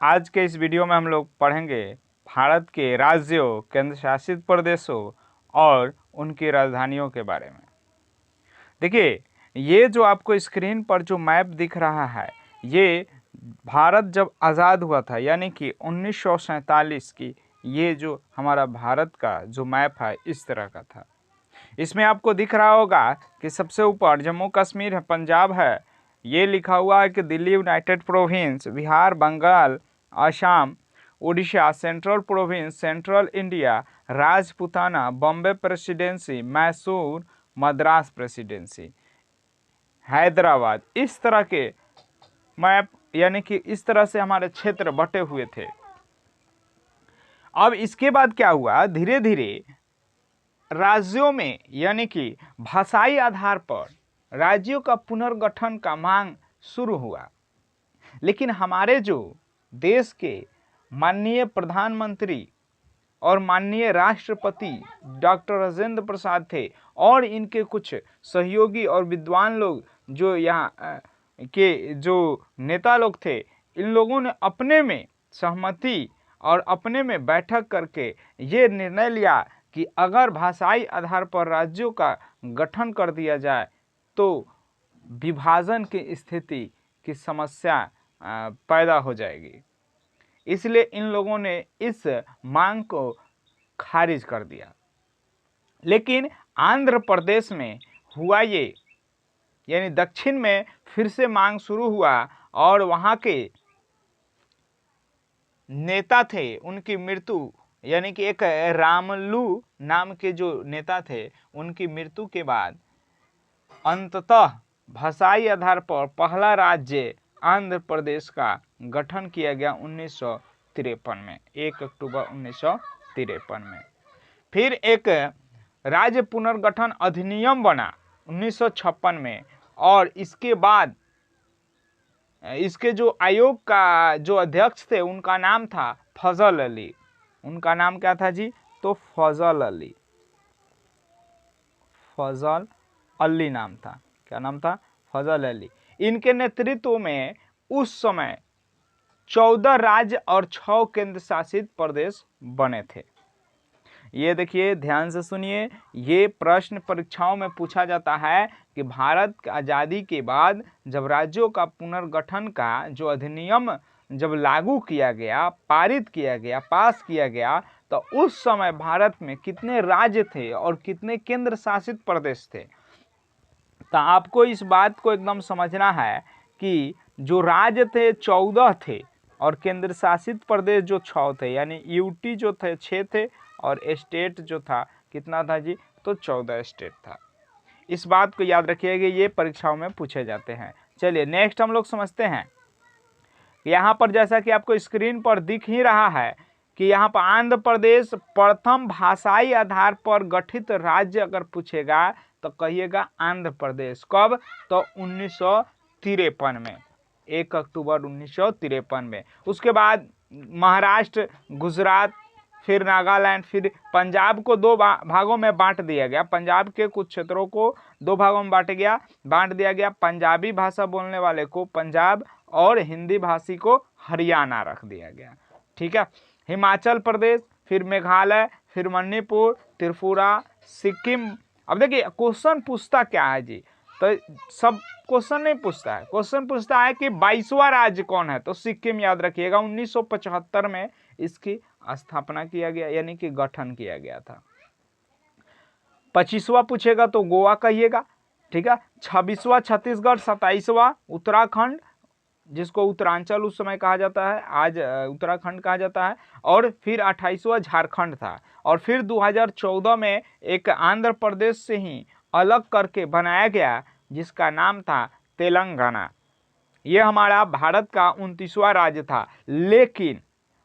आज के इस वीडियो में हम लोग पढ़ेंगे भारत के राज्यों, केंद्र शासित प्रदेशों और उनकी राजधानियों के बारे में। देखिए, ये जो आपको स्क्रीन पर जो मैप दिख रहा है, ये भारत जब आज़ाद हुआ था यानी कि 1947 की, ये जो हमारा भारत का जो मैप है इस तरह का था। इसमें आपको दिख रहा होगा कि सबसे ऊपर जम्मू कश्मीर है, पंजाब है, ये लिखा हुआ है कि Delhi united province, Bihar, Bengal, Assam, Orissa, central province, central India, Rajputana, Bombay presidency, Mysore, Madras presidency, Hyderabad. इस तरह के मैप यानी कि इस तरह से हमारे क्षेत्र बटे हुए थे। अब इसके बाद क्या हुआ, धीरे धीरे राज्यों में यानी कि भाषाई आधार पर राज्यों का पुनर्गठन का मांग शुरू हुआ। लेकिन हमारे जो देश के माननीय प्रधानमंत्री और माननीय राष्ट्रपति डॉक्टर राजेंद्र प्रसाद थे और इनके कुछ सहयोगी और विद्वान लोग जो यहाँ के जो नेता लोग थे, इन लोगों ने अपने में सहमति और अपने में बैठक करके ये निर्णय लिया कि अगर भाषाई आधार पर राज्यों का गठन कर दिया जाए तो विभाजन की स्थिति की समस्या पैदा हो जाएगी। इसलिए इन लोगों ने इस मांग को खारिज कर दिया। लेकिन आंध्र प्रदेश में हुआ ये, यानी दक्षिण में फिर से मांग शुरू हुआ और वहाँ के नेता थे, उनकी मृत्यु यानी कि एक रामलू नाम के जो नेता थे, उनकी मृत्यु के बाद अंततः भाषाई आधार पर पहला राज्य आंध्र प्रदेश का गठन किया गया 1953 में, 1 अक्टूबर 1953 में। फिर एक राज्य पुनर्गठन अधिनियम बना 1956 में और इसके बाद इसके जो आयोग का जो अध्यक्ष थे उनका नाम था फजल अली। उनका नाम क्या था जी? तो फजल अली, फजल अली नाम था। क्या नाम था? फजल अली। इनके नेतृत्व में उस समय 14 राज्य और 6 केंद्र शासित प्रदेश बने थे। ये देखिए, ध्यान से सुनिए, ये प्रश्न परीक्षाओं में पूछा जाता है कि भारत की आज़ादी के बाद जब राज्यों का पुनर्गठन का जो अधिनियम जब लागू किया गया, पारित किया गया, पास किया गया, तो उस समय भारत में कितने राज्य थे और कितने केंद्र शासित प्रदेश थे। तो आपको इस बात को एकदम समझना है कि जो राज्य थे 14 थे और केंद्र शासित प्रदेश जो 6 थे, यानी यूटी जो थे 6 थे और स्टेट जो था कितना था जी? तो 14 स्टेट था। इस बात को याद रखिएगा, ये परीक्षाओं में पूछे जाते हैं। चलिए नेक्स्ट हम लोग समझते हैं। यहाँ पर जैसा कि आपको स्क्रीन पर दिख ही रहा है कि यहाँ पर आंध्र प्रदेश प्रथम भाषाई आधार पर गठित राज्य अगर पूछेगा तो कहिएगा आंध्र प्रदेश। कब? तो 1953 में, 1 अक्टूबर 1953 में। उसके बाद महाराष्ट्र, गुजरात, फिर नागालैंड, फिर पंजाब को 2 भागों में बांट दिया गया। पंजाब के कुछ क्षेत्रों को 2 भागों में बांट दिया गया। पंजाबी भाषा बोलने वाले को पंजाब और हिंदी भाषी को हरियाणा रख दिया गया। ठीक है। हिमाचल प्रदेश, फिर मेघालय, फिर मणिपुर, त्रिपुरा, सिक्किम। अब देखिए क्वेश्चन पूछता क्या है जी? तो सब क्वेश्चन नहीं पूछता है, क्वेश्चन पूछता है कि 22वां राज्य कौन है? तो सिक्किम याद रखिएगा, 1975 में इसकी स्थापना किया गया यानी कि गठन किया गया था। 25वां पूछेगा तो गोवा कहिएगा। ठीक है। 26वां छत्तीसगढ़, 27वां उत्तराखंड, जिसको उत्तरांचल उस समय कहा जाता है, आज उत्तराखंड कहा जाता है, और फिर 28वां झारखंड था। और फिर 2014 में एक आंध्र प्रदेश से ही अलग करके बनाया गया जिसका नाम था तेलंगाना। यह हमारा भारत का 29वां राज्य था। लेकिन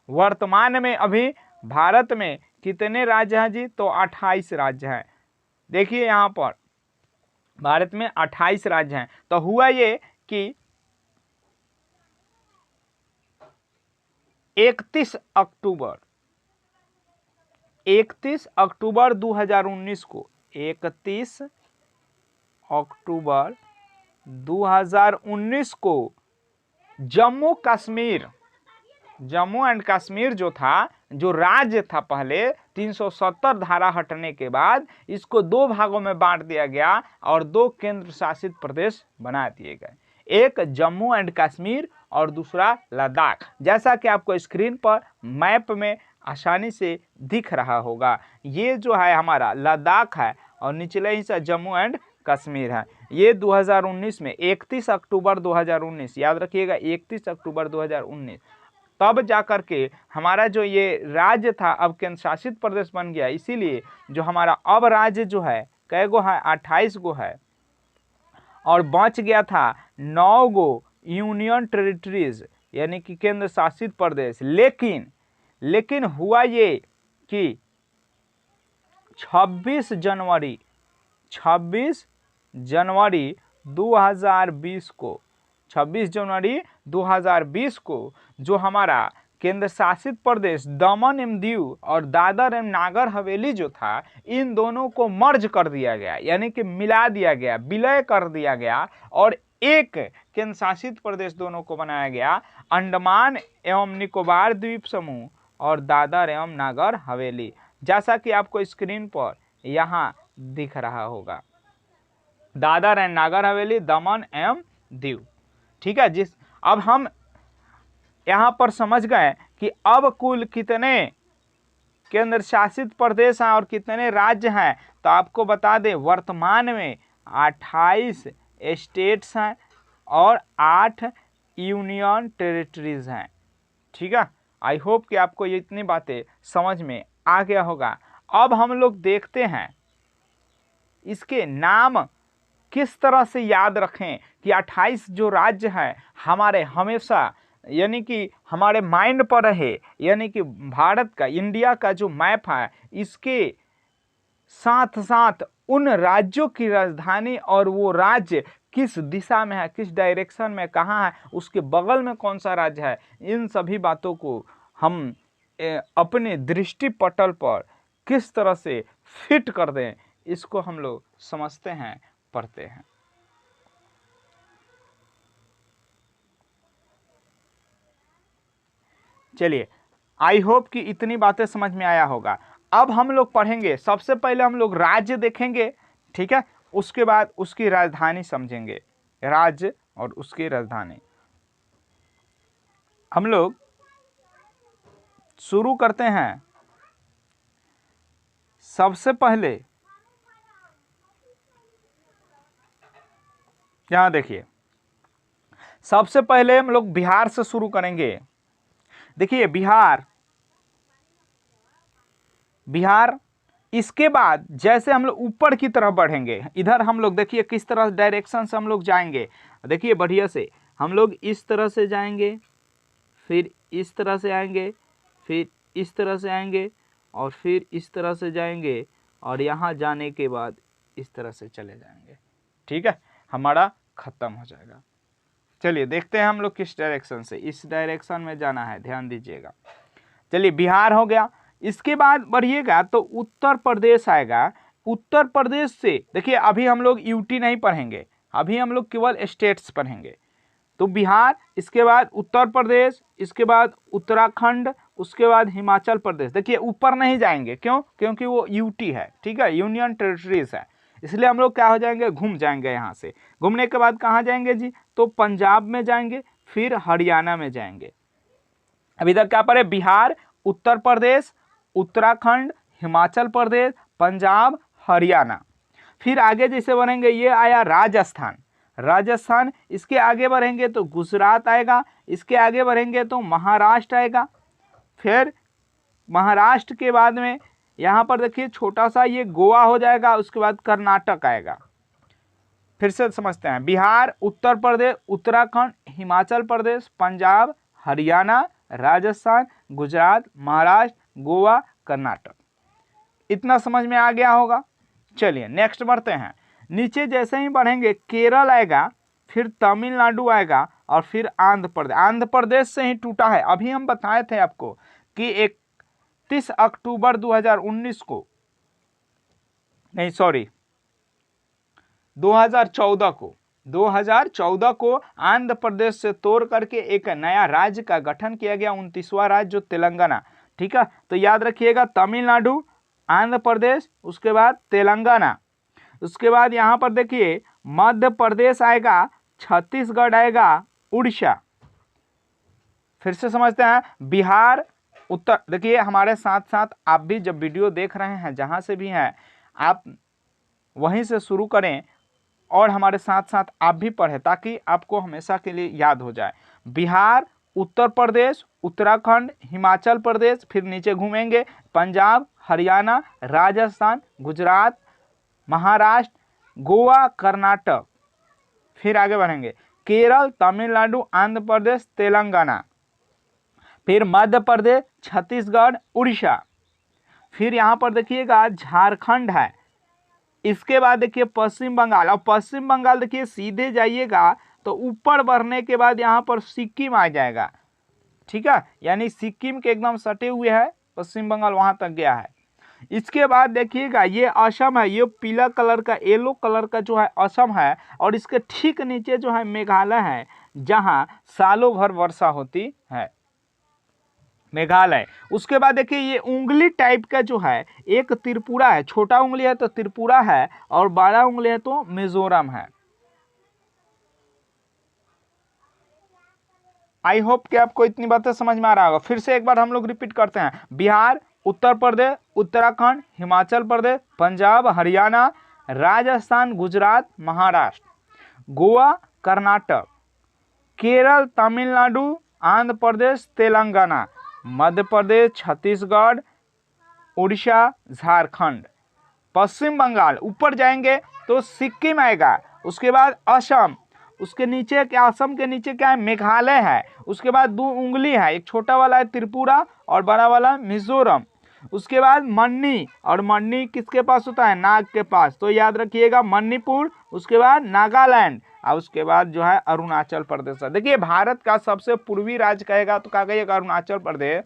वर्तमान में अभी भारत में कितने राज्य हैं जी? तो 28 राज्य हैं। देखिए यहाँ पर भारत में 28 राज्य हैं। तो हुआ ये कि 31 अक्टूबर 2019 को, 31 अक्टूबर 2019 को जम्मू कश्मीर जम्मू एंड कश्मीर जो था, जो राज्य था पहले 370 धारा हटने के बाद इसको 2 भागों में बांट दिया गया और 2 केंद्र शासित प्रदेश बना दिए गए, एक जम्मू एंड कश्मीर और दूसरा लद्दाख। जैसा कि आपको स्क्रीन पर मैप में आसानी से दिख रहा होगा, ये जो है हमारा लद्दाख है और निचले हिस्सा जम्मू एंड कश्मीर है। ये 2019 में 31 अक्टूबर 2019, याद रखिएगा 31 अक्टूबर 2019 तब जाकर के हमारा जो ये राज्य था अब केंद्र शासित प्रदेश बन गया। इसीलिए जो हमारा अब राज्य जो है कै गो है, 28 गो है और बच गया था 9 गो यूनियन टेरिटरीज यानी कि केंद्र शासित प्रदेश। लेकिन हुआ ये कि 26 जनवरी 2020 को जो हमारा केंद्र शासित प्रदेश दमन एवं दीव और दादर एवं नागर हवेली जो था, इन दोनों को मर्ज कर दिया गया, यानी कि मिला दिया गया, विलय कर दिया गया और एक केंद्र शासित प्रदेश दोनों को बनाया गया, अंडमान एवं निकोबार द्वीप समूह और दादर एवं नागर हवेली, जैसा कि आपको स्क्रीन पर यहाँ दिख रहा होगा, दादर एंड नागर हवेली, दमन एवं दीव। ठीक है, अब हम यहाँ पर समझ गए कि अब कुल कितने केंद्र शासित प्रदेश हैं और कितने राज्य हैं। तो आपको बता दें वर्तमान में 28 स्टेट्स हैं और 8 यूनियन टेरिटरीज हैं। ठीक है, आई होप कि आपको ये इतनी बातें समझ में आ गया होगा। अब हम लोग देखते हैं इसके नाम किस तरह से याद रखें कि 28 जो राज्य हैं हमारे हमेशा यानी कि हमारे माइंड पर रहे, यानी कि भारत का, इंडिया का जो मैप है इसके साथ साथ उन राज्यों की राजधानी और वो राज्य किस दिशा में है, किस डायरेक्शन में कहाँ है, उसके बगल में कौन सा राज्य है, इन सभी बातों को हम अपने दृष्टि पटल पर किस तरह से फिट कर दें, इसको हम लोग समझते हैं, पढ़ते हैं। चलिए, आई होप कि इतनी बातें समझ में आया होगा। अब हम लोग पढ़ेंगे, सबसे पहले हम लोग राज्य देखेंगे, ठीक है, उसके बाद उसकी राजधानी समझेंगे, राज्य और उसकी राजधानी। हम लोग शुरू करते हैं, सबसे पहले यहां देखिए, सबसे पहले हम लोग बिहार से शुरू करेंगे। देखिए बिहार, इसके बाद जैसे हम लोग ऊपर की तरफ बढ़ेंगे, इधर हम लोग देखिए किस तरह डायरेक्शन से हम लोग जाएंगे। देखिए बढ़िया से हम लोग इस तरह से जाएंगे, फिर इस तरह से आएंगे, फिर इस तरह से आएंगे और फिर इस तरह से जाएंगे और यहाँ जाने के बाद इस तरह से चले जाएंगे। ठीक है, हमारा खत्म हो जाएगा। चलिए देखते हैं हम लोग किस डायरेक्शन से, इस डायरेक्शन में जाना है, ध्यान दीजिएगा। चलिए बिहार हो गया, इसके बाद बढ़िएगा तो उत्तर प्रदेश आएगा। उत्तर प्रदेश से देखिए अभी हम लोग यूटी नहीं पढ़ेंगे, अभी हम लोग केवल स्टेट्स पढ़ेंगे। तो बिहार, इसके बाद उत्तर प्रदेश, इसके बाद उत्तराखंड, उसके बाद हिमाचल प्रदेश। देखिए ऊपर नहीं जाएंगे, क्यों? क्योंकि वो यूटी है, ठीक है, यूनियन टेरिटरीज है, इसलिए हम लोग क्या हो जाएंगे, घूम जाएंगे। यहाँ से घूमने के बाद कहाँ जाएंगे जी, तो पंजाब में जाएंगे, फिर हरियाणा में जाएंगे। अभी तक क्या पढ़े, बिहार, उत्तर प्रदेश, उत्तराखंड, हिमाचल प्रदेश, पंजाब, हरियाणा। फिर आगे जैसे बढ़ेंगे, ये आया राजस्थान, इसके आगे बढ़ेंगे तो गुजरात आएगा, इसके आगे बढ़ेंगे तो महाराष्ट्र आएगा, फिर महाराष्ट्र के बाद में यहाँ पर देखिए छोटा सा ये गोवा हो जाएगा, उसके बाद कर्नाटक आएगा। फिर से समझते हैं, बिहार, उत्तर प्रदेश, उत्तराखंड, हिमाचल प्रदेश, पंजाब, हरियाणा, राजस्थान, गुजरात, महाराष्ट्र, गोवा, कर्नाटक। इतना समझ में आ गया होगा। चलिए नेक्स्ट बढ़ते हैं, नीचे जैसे ही बढ़ेंगे केरल आएगा, फिर तमिलनाडु आएगा और फिर आंध्र प्रदेश से ही टूटा है। अभी हम बताए थे आपको कि 31 अक्टूबर 2019 को, नहीं सॉरी 2014 को, 2014 को आंध्र प्रदेश से तोड़ करके एक नया राज्य का गठन किया गया, 29वां राज्य जो तेलंगाना। ठीक है, तो याद रखिएगा तमिलनाडु, आंध्र प्रदेश, उसके बाद तेलंगाना, उसके बाद यहाँ पर देखिए मध्य प्रदेश आएगा, छत्तीसगढ़ आएगा, उड़ीसा। फिर से समझते हैं, बिहार, उत्तर। देखिए हमारे साथ साथ आप भी जब वीडियो देख रहे हैं जहाँ से भी हैं आप वहीं से शुरू करें और हमारे साथ साथ आप भी पढ़ें ताकि आपको हमेशा के लिए याद हो जाए। बिहार, उत्तर प्रदेश, उत्तराखंड, हिमाचल प्रदेश, फिर नीचे घूमेंगे पंजाब, हरियाणा, राजस्थान, गुजरात, महाराष्ट्र, गोवा, कर्नाटक, फिर आगे बढ़ेंगे केरल, तमिलनाडु, आंध्र प्रदेश, तेलंगाना, फिर मध्य प्रदेश, छत्तीसगढ़, उड़ीसा, फिर यहाँ पर देखिएगा झारखंड है, इसके बाद देखिए पश्चिम बंगाल। और पश्चिम बंगाल देखिए सीधे जाइएगा तो ऊपर बढ़ने के बाद यहाँ पर सिक्किम आ जाएगा। ठीक है, यानी सिक्किम के एकदम सटे हुए है पश्चिम बंगाल, वहां तक गया है। इसके बाद देखिएगा ये असम है, ये पीला कलर का, येलो कलर का जो है असम है, और इसके ठीक नीचे जो है मेघालय है, जहां सालों भर वर्षा होती है, मेघालय। उसके बाद देखिए ये उंगली टाइप का जो है एक त्रिपुरा है, छोटा उंगली है तो त्रिपुरा है, और बड़ा उंगली है तो मिजोरम है। आई होप कि आपको इतनी बातें समझ में आ रहा होगा। फिर से एक बार हम लोग रिपीट करते हैं, बिहार, उत्तर प्रदेश, उत्तराखंड, हिमाचल प्रदेश, पंजाब, हरियाणा, राजस्थान, गुजरात, महाराष्ट्र, गोवा, कर्नाटक, केरल, तमिलनाडु, आंध्र प्रदेश, तेलंगाना, मध्य प्रदेश, छत्तीसगढ़, उड़ीसा, झारखंड, पश्चिम बंगाल। ऊपर जाएंगे तो सिक्किम आएगा, उसके बाद असम, उसके नीचे क्या, असम के नीचे क्या है, मेघालय है। उसके बाद दो उंगली है, एक छोटा वाला है त्रिपुरा और बड़ा वाला मिजोरम। उसके बाद मणि, और मणि किसके पास होता है, नाग के पास, तो याद रखिएगा मणिपुर। उसके बाद नागालैंड, और उसके बाद जो है अरुणाचल प्रदेश है। देखिए भारत का सबसे पूर्वी राज्य कहेगा तो क्या कहिएगा, अरुणाचल प्रदेश,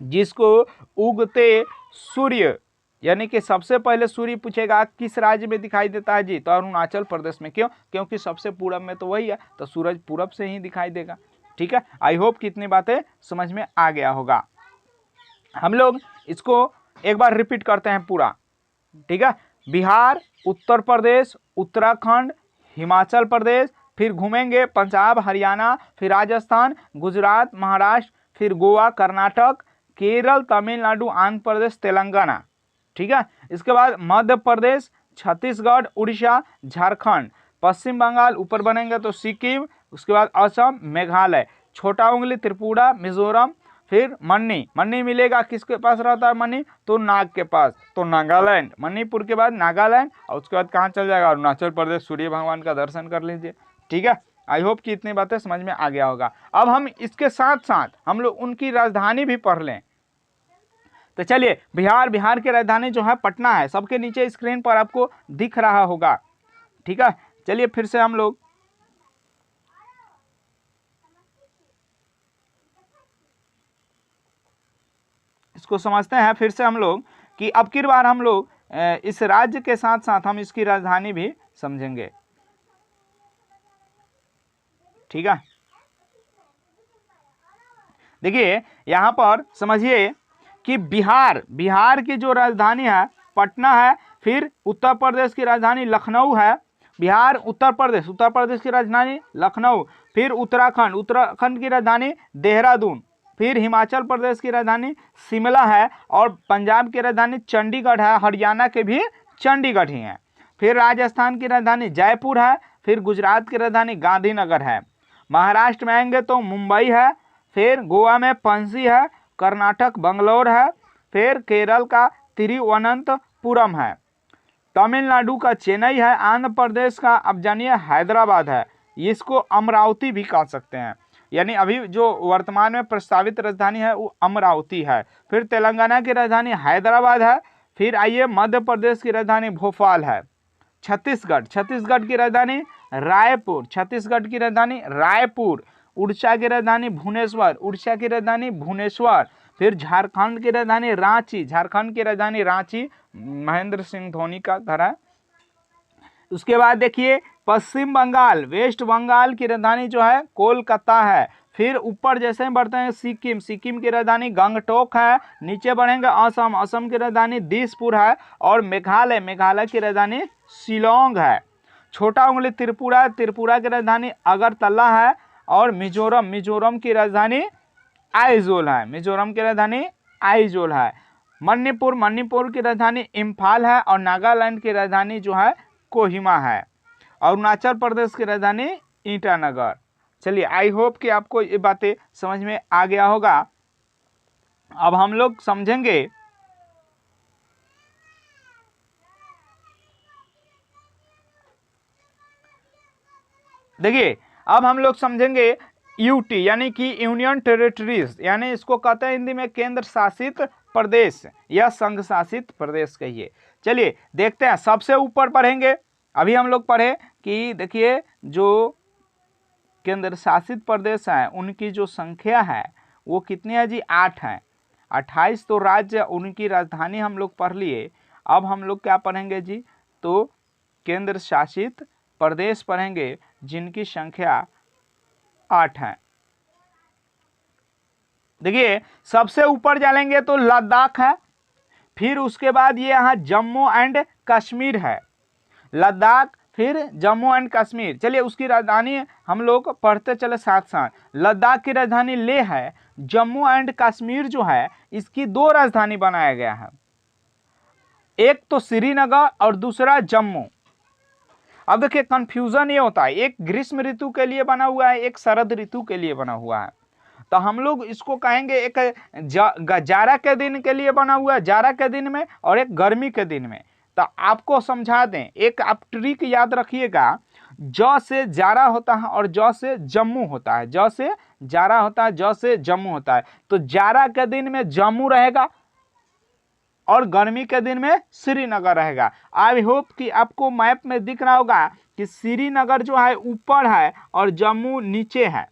जिसको उगते सूर्य, यानी कि सबसे पहले सूर्य पूछेगा किस राज्य में दिखाई देता है जी, तो अरुणाचल प्रदेश में। क्यों, क्योंकि सबसे पूरब में तो वही है, तो सूरज पूरब से ही दिखाई देगा। ठीक है, आई होप कि इतनी बातें समझ में आ गया होगा। हम लोग इसको एक बार रिपीट करते हैं पूरा। ठीक है, बिहार, उत्तर प्रदेश, उत्तराखंड, हिमाचल प्रदेश, फिर घूमेंगे पंजाब, हरियाणा, फिर राजस्थान, गुजरात, महाराष्ट्र, फिर गोवा, कर्नाटक, केरल, तमिलनाडु, आंध्र प्रदेश, तेलंगाना। ठीक है, इसके बाद मध्य प्रदेश, छत्तीसगढ़, उड़ीसा, झारखंड, पश्चिम बंगाल, ऊपर बनेंगे तो सिक्किम, उसके बाद असम, मेघालय, छोटा उंगली त्रिपुरा, मिजोरम, फिर मणि। मणि मिलेगा किसके पास रहता है मणि, तो नाग के पास, तो नागालैंड। मणिपुर के बाद नागालैंड, और उसके बाद कहाँ चल जाएगा, अरुणाचल प्रदेश। सूर्य भगवान का दर्शन कर लीजिए। ठीक है, आई होप कि इतनी बातें समझ में आ गया होगा। अब हम इसके साथ साथ हम लोग उनकी राजधानी भी पढ़ लें। तो चलिए, बिहार की राजधानी जो है पटना है, सबके नीचे स्क्रीन पर आपको दिख रहा होगा। ठीक है, चलिए फिर से हम लोग इसको समझते हैं। फिर से हम लोग कि अब की बार हम लोग इस राज्य के साथ साथ हम इसकी राजधानी भी समझेंगे। ठीक है, देखिए यहां पर समझिए कि बिहार की जो राजधानी है पटना है, फिर उत्तर प्रदेश की राजधानी लखनऊ है। बिहार, उत्तर प्रदेश की राजधानी लखनऊ, फिर उत्तराखंड की राजधानी देहरादून, फिर हिमाचल प्रदेश की राजधानी शिमला है, और पंजाब की राजधानी चंडीगढ़ है, हरियाणा के भी चंडीगढ़ ही है, फिर राजस्थान की राजधानी जयपुर है, फिर गुजरात की राजधानी गांधीनगर है, महाराष्ट्र में आएंगे तो मुंबई है, फिर गोवा में पणजी है, कर्नाटक बंगलोर है, फिर केरल का तिरुवनंतपुरम है, तमिलनाडु का चेन्नई है, आंध्र प्रदेश का अब जानिए हैदराबाद है, इसको अमरावती भी कह सकते हैं, यानी अभी जो वर्तमान में प्रस्तावित राजधानी है वो अमरावती है। फिर तेलंगाना की राजधानी हैदराबाद है। फिर आइए मध्य प्रदेश की राजधानी भोपाल है। छत्तीसगढ़ की राजधानी रायपुर, उड़ीसा की राजधानी भुवनेश्वर, फिर झारखंड की राजधानी रांची, महेंद्र सिंह धोनी का घर है। उसके बाद देखिए पश्चिम बंगाल, वेस्ट बंगाल की राजधानी जो है कोलकाता है। फिर ऊपर जैसे ही बढ़ते हैं सिक्किम, सिक्किम की राजधानी गंगटोक है। नीचे बढ़ेंगे असम, असम की राजधानी दिसपुर है। और मेघालय, मेघालय की राजधानी शिलोंग है। छोटा उंगली त्रिपुरा, त्रिपुरा की राजधानी अगरतला है। और मिजोरम, मिजोरम की राजधानी आइजोल है, मिजोरम की राजधानी आइजोल है। मणिपुर, मणिपुर की राजधानी इम्फाल है। और नागालैंड की राजधानी जो है कोहिमा है। अरुणाचल प्रदेश की राजधानी ईटानगर। चलिए, आई होप कि आपको ये बातें समझ में आ गया होगा। अब हम लोग समझेंगे देखिए, अब हम लोग समझेंगे यूटी यानी कि यूनियन टेरिटरीज, यानी इसको कहते हैं हिंदी में केंद्र शासित प्रदेश या संघ शासित प्रदेश कहिए। चलिए देखते हैं, सबसे ऊपर पढ़ेंगे। अभी हम लोग पढ़े कि देखिए जो केंद्र शासित प्रदेश हैं उनकी जो संख्या है वो कितनी है जी, 8 है। 28 तो राज्य, उनकी राजधानी हम लोग पढ़ लिए। अब हम लोग क्या पढ़ेंगे जी, तो केंद्र शासित प्रदेश पढ़ेंगे जिनकी संख्या 8 है। देखिए सबसे ऊपर जाएंगे तो लद्दाख है। फिर उसके बाद ये यहाँ जम्मू एंड कश्मीर है, लद्दाख, फिर जम्मू एंड कश्मीर। चलिए उसकी राजधानी हम लोग पढ़ते चले साथ साथ। लद्दाख की राजधानी लेह है। जम्मू एंड कश्मीर जो है इसकी 2 राजधानी बनाया गया है, एक तो श्रीनगर और दूसरा जम्मू। अब देखिए कंफ्यूजन ये होता है, एक ग्रीष्म ऋतु के लिए बना हुआ है, एक शरद ऋतु के लिए बना हुआ है। तो हम लोग इसको कहेंगे एक जाड़ा के दिन के लिए बना हुआ है, जाड़ा के दिन में, और एक गर्मी के दिन में। तो आपको समझा दें, एक आप ट्रिक याद रखिएगा, ज से जाड़ा होता है और ज से जम्मू होता है, ज से जाड़ा होता है, ज से जम्मू होता है। तो जाड़ा के दिन में जम्मू रहेगा और गर्मी के दिन में श्रीनगर रहेगा। आई होप कि आपको मैप में दिख रहा होगा कि श्रीनगर जो है ऊपर है और जम्मू नीचे है।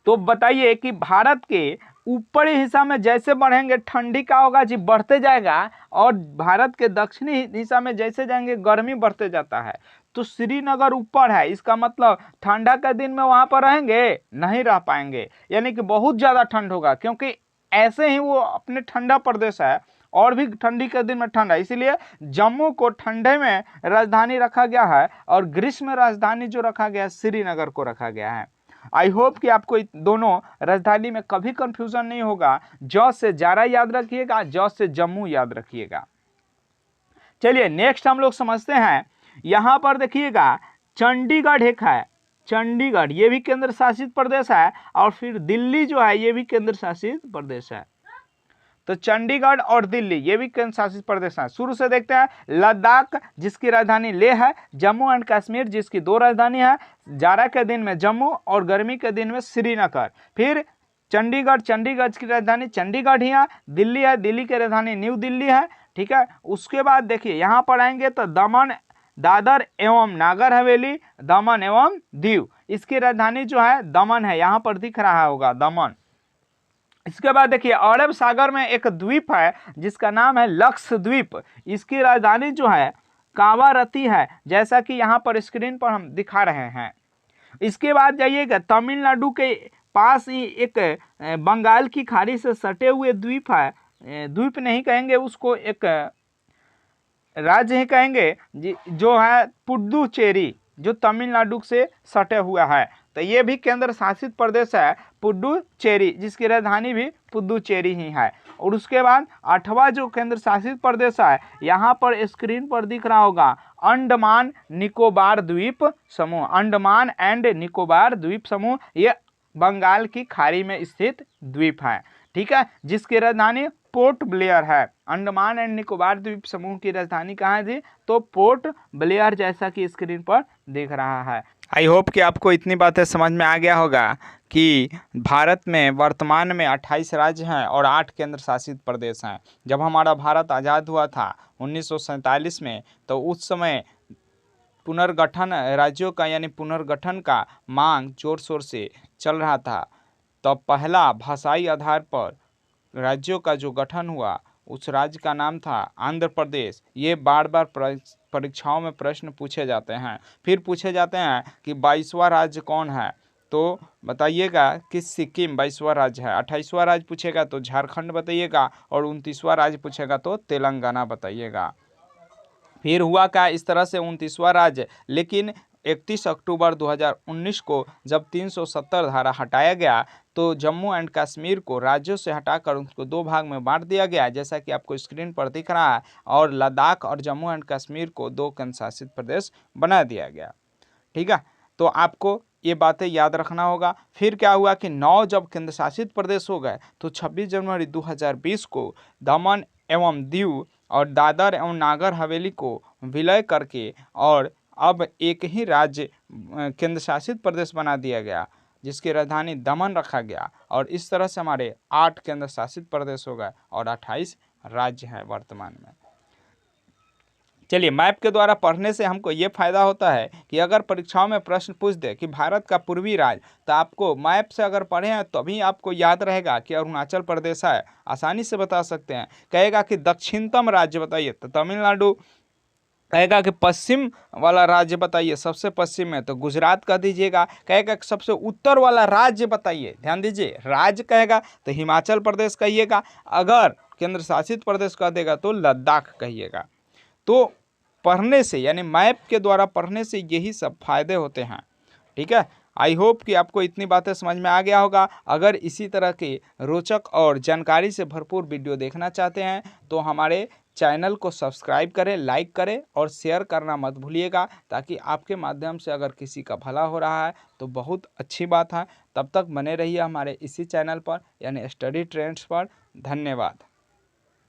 तो बताइए कि भारत के ऊपरी हिस्सा में जैसे बढ़ेंगे ठंडी का होगा जी, बढ़ते जाएगा, और भारत के दक्षिणी हिस्सा में जैसे जाएंगे गर्मी बढ़ते जाता है। तो श्रीनगर ऊपर है, इसका मतलब ठंडा के दिन में वहां पर रहेंगे नहीं रह पाएंगे, यानी कि बहुत ज्यादा ठंड होगा, क्योंकि ऐसे ही वो अपने ठंडा प्रदेश है और भी ठंडी के दिन में ठंडा, इसीलिए जम्मू को ठंडे में राजधानी रखा गया है और ग्रीष्म में राजधानी जो रखा गया है श्रीनगर को रखा गया है। आई होप कि आपको दोनों राजधानी में कभी कंफ्यूजन नहीं होगा। ज से जाड़ा याद रखिएगा, ज से जम्मू याद रखिएगा। चलिए नेक्स्ट हम लोग समझते हैं। यहां पर देखिएगा चंडीगढ़ एक है, चंडीगढ़ ये भी केंद्र शासित प्रदेश है, और फिर दिल्ली जो है ये भी केंद्र शासित प्रदेश है। तो चंडीगढ़ और दिल्ली ये भी केंद्र शासित प्रदेश है। शुरू से देखते हैं, लद्दाख जिसकी राजधानी लेह है, जम्मू एंड कश्मीर जिसकी 2 राजधानी है, जाड़ा के दिन में जम्मू और गर्मी के दिन में श्रीनगर। फिर चंडीगढ़, चंडीगढ़ की राजधानी चंडीगढ़ ही है। दिल्ली है, दिल्ली की राजधानी न्यू दिल्ली है, ठीक है। उसके बाद देखिए यहाँ पर आएंगे तो दमन, दादर एवं नागर हवेली, दमन एवं दीव, इसकी राजधानी जो है दमन है, यहाँ पर दिख रहा होगा दमन। इसके बाद देखिए अरब सागर में एक द्वीप है जिसका नाम है लक्षद्वीप, इसकी राजधानी जो है कावारती है, जैसा कि यहाँ पर स्क्रीन पर हम दिखा रहे हैं। इसके बाद जाइएगा तमिलनाडु के पास ही एक बंगाल की खाड़ी से सटे हुए द्वीप है, द्वीप नहीं कहेंगे उसको, एक राज्य ही कहेंगे जो है पुडुचेरी, जो तमिलनाडु से सटे हुआ है। तो ये भी केंद्र शासित प्रदेश है पुडुचेरी, जिसकी राजधानी भी पुडुचेरी ही है। और उसके बाद 8वां जो केंद्र शासित प्रदेश है, यहाँ पर स्क्रीन पर दिख रहा होगा अंडमान निकोबार द्वीप समूह, अंडमान एंड निकोबार द्वीप समूह, ये बंगाल की खाड़ी में स्थित द्वीप है, ठीक है, जिसकी राजधानी पोर्ट ब्लेयर है। अंडमान एंड निकोबार द्वीप समूह की राजधानी कहाँ है जी, तो पोर्ट ब्लेयर, जैसा कि स्क्रीन पर दिख रहा है। आई होप कि आपको इतनी बातें समझ में आ गया होगा कि भारत में वर्तमान में 28 राज्य हैं और 8 केंद्र शासित प्रदेश हैं। जब हमारा भारत आज़ाद हुआ था 1947 में, तो उस समय पुनर्गठन राज्यों का यानी पुनर्गठन का मांग जोर शोर से चल रहा था। तो पहला भाषाई आधार पर राज्यों का जो गठन हुआ उस राज्य का नाम था आंध्र प्रदेश। ये बार बार परीक्षाओं में प्रश्न पूछे जाते हैं। फिर पूछे जाते हैं कि 22वां राज्य कौन है, तो बताइएगा कि सिक्किम 22वां राज्य है। 28वां राज्य पूछेगा तो झारखंड बताइएगा, और 29वां राज्य पूछेगा तो तेलंगाना बताइएगा। फिर हुआ क्या, इस तरह से 29वां राज्य, लेकिन 31 अक्टूबर 2019 को जब 370 धारा हटाया गया तो जम्मू एंड कश्मीर को राज्यों से हटाकर उसको दो भाग में बांट दिया गया, जैसा कि आपको स्क्रीन पर दिख रहा है, और लद्दाख और जम्मू एंड कश्मीर को दो केंद्र शासित प्रदेश बना दिया गया। ठीक है, तो आपको ये बातें याद रखना होगा। फिर क्या हुआ कि 9 जब केंद्र शासित प्रदेश हो गए तो 26 जनवरी 2020 को दमन एवं दीव और दादर एवं नागर हवेली को विलय करके और अब एक ही राज्य केंद्र शासित प्रदेश बना दिया गया, जिसकी राजधानी दमन रखा गया, और इस तरह से हमारे 8 केंद्र शासित प्रदेश हो गए और 28 राज्य हैं वर्तमान में। चलिए, मैप के द्वारा पढ़ने से हमको ये फायदा होता है कि अगर परीक्षाओं में प्रश्न पूछ दे कि भारत का पूर्वी राज्य, तो आपको मैप से अगर पढ़े हैं तभी आपको याद रहेगा कि अरुणाचल प्रदेश है, आसानी से बता सकते हैं। कहेगा कि दक्षिणतम राज्य बताइए तो तमिलनाडु, कहेगा कि पश्चिम वाला राज्य बताइए, सबसे पश्चिम में तो गुजरात कह दीजिएगा। कहेगा कि सबसे उत्तर वाला राज्य बताइए, ध्यान दीजिए, राज्य कहेगा तो हिमाचल प्रदेश कहिएगा, अगर केंद्र शासित प्रदेश कह देगा तो लद्दाख कहिएगा। तो पढ़ने से, यानी मैप के द्वारा पढ़ने से यही सब फायदे होते हैं। ठीक है, आई होप कि आपको इतनी बातें समझ में आ गया होगा। अगर इसी तरह के रोचक और जानकारी से भरपूर वीडियो देखना चाहते हैं तो हमारे चैनल को सब्सक्राइब करें, लाइक करें और शेयर करना मत भूलिएगा, ताकि आपके माध्यम से अगर किसी का भला हो रहा है तो बहुत अच्छी बात है। तब तक बने रहिए हमारे इसी चैनल पर, यानी स्टडी ट्रेंड्स पर। धन्यवाद।